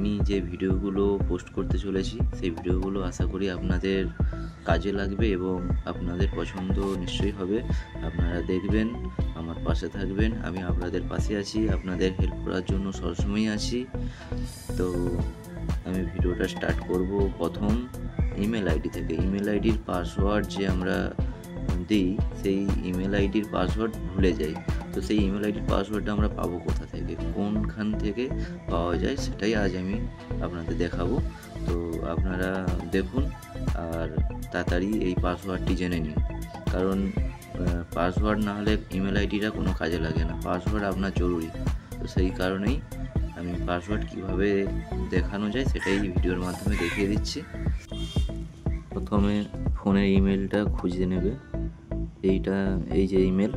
আমি যে ভিডিওগুলো পোস্ট করতে চলেছি সেই ভিডিওগুলো আশা করি আপনাদের কাজে লাগবে এবং আপনাদের পছন্দ নিশ্চয়ই হবে। আপনারা দেখবেন, আমার পাশে থাকবেন, আমি আপনাদের পাশে আছি, আপনাদের হেল্প করার জন্য সবসময়ই আছি। তো আমি ভিডিওটা স্টার্ট করব প্রথম ইমেল আইডি থেকে। ইমেল আইডির পাসওয়ার্ড যে আমরা দিই, সেই ইমেল আইডির পাসওয়ার্ড ভুলে যাই। তো সেই ইমেল আইডির পাসওয়ার্ডটা আমরা পাবো কোথা থেকে, কোনখান থেকে পাওয়া যায়, সেটাই আজ আমি আপনাদের দেখাবো। তো আপনারা দেখুন আর তাড়াতাড়ি এই পাসওয়ার্ডটি জেনে নিন, কারণ পাসওয়ার্ড না হলে ইমেল আইডিটা কোনো কাজে লাগে না। পাসওয়ার্ড আপনার জরুরি। তো সেই কারণেই আমি পাসওয়ার্ড কীভাবে দেখানো যায় সেটাই ভিডিওর মাধ্যমে দেখিয়ে দিচ্ছি। প্রথমে ফোনের ইমেলটা খুঁজে নেবে। এই যে ইমেল,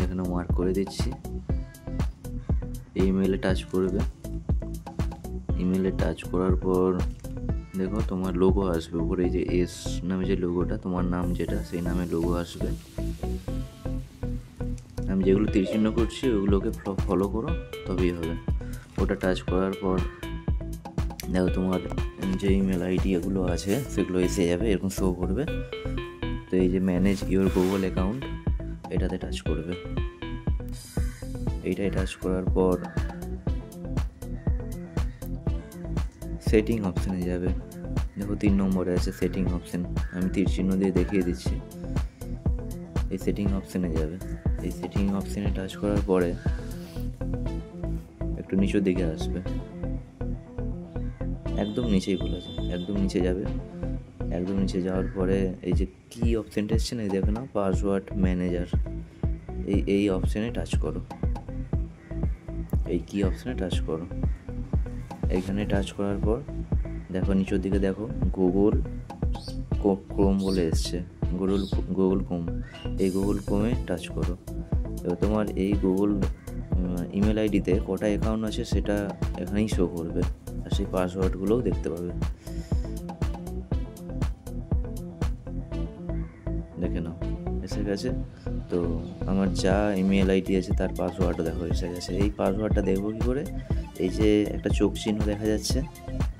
এখানে মার্ক করে দিচ্ছি। এই ইমেলে টাচ করবে। ইমেলে টাচ করার পর দেখো তোমার লোগো আসবে উপরে, এই যে এস নামে যে লোগোটা, তোমার নাম যেটা, সেই নামে লোগো আসবে। আমি যেগুলো তীরচিহ্ন করছি ওগুলোকে ফলো করো, তবেই হবে। ওটা টাচ করার পর দেখো তোমার যে ইমেল আইডি এগুলো আছে সেগুলো এসে যাবে, এরকম শো করবে। তো এই যে ম্যানেজ ইওর গুগল অ্যাকাউন্ট, এটাতে টাচ করবে। এইটাই টাচ করার পর সেটিং অপশানে যাবে। দেখো 3 নম্বরে আছে সেটিং অপশান, আমি তীর চিহ্ন দিয়ে দেখিয়ে দিচ্ছি। এই সেটিং অপশানে যাবে। এই সেটিং অপশানে টাচ করার পরে একটু নিচের দিকে আসবে, একদম নিচেই বলেছে, একদম নিচে যাবে। একদম নিচে যাওয়ার পরে এই যে কি অপশানটা এসছে না, দেখো না, পাসওয়ার্ড ম্যানেজার, এই অপশানে টাচ করো। এই কি অপশানে টাচ করো। এইখানে টাচ করার পর দেখো নিচের দিকে দেখো গুগল ক্রোম বলে এসছে, গুগল ক্রোম। এই গুগল ক্রোমে টাচ করো। এবার তোমার এই গুগল ইমেল আইডিতে কটা অ্যাকাউন্ট আছে সেটা এখানেই শো করবে, আর সেই পাসওয়ার্ডগুলোও দেখতে পাবে। দেখে নাও এসে গেছে। তো আমার যা ইমেল আইডি আছে তার পাসওয়ার্ডটা দেখো এসে গেছে। এই পাসওয়ার্ডটা দেখবো কী করে? এই যে একটা চোখ চিহ্ন দেখা যাচ্ছে,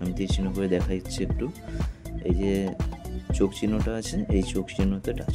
আমি তীর চিহ্ন করে দেখাচ্ছি একটু। এই যে চোখ চিহ্নটা আছে, এই চোখ চিহ্নতে টাচ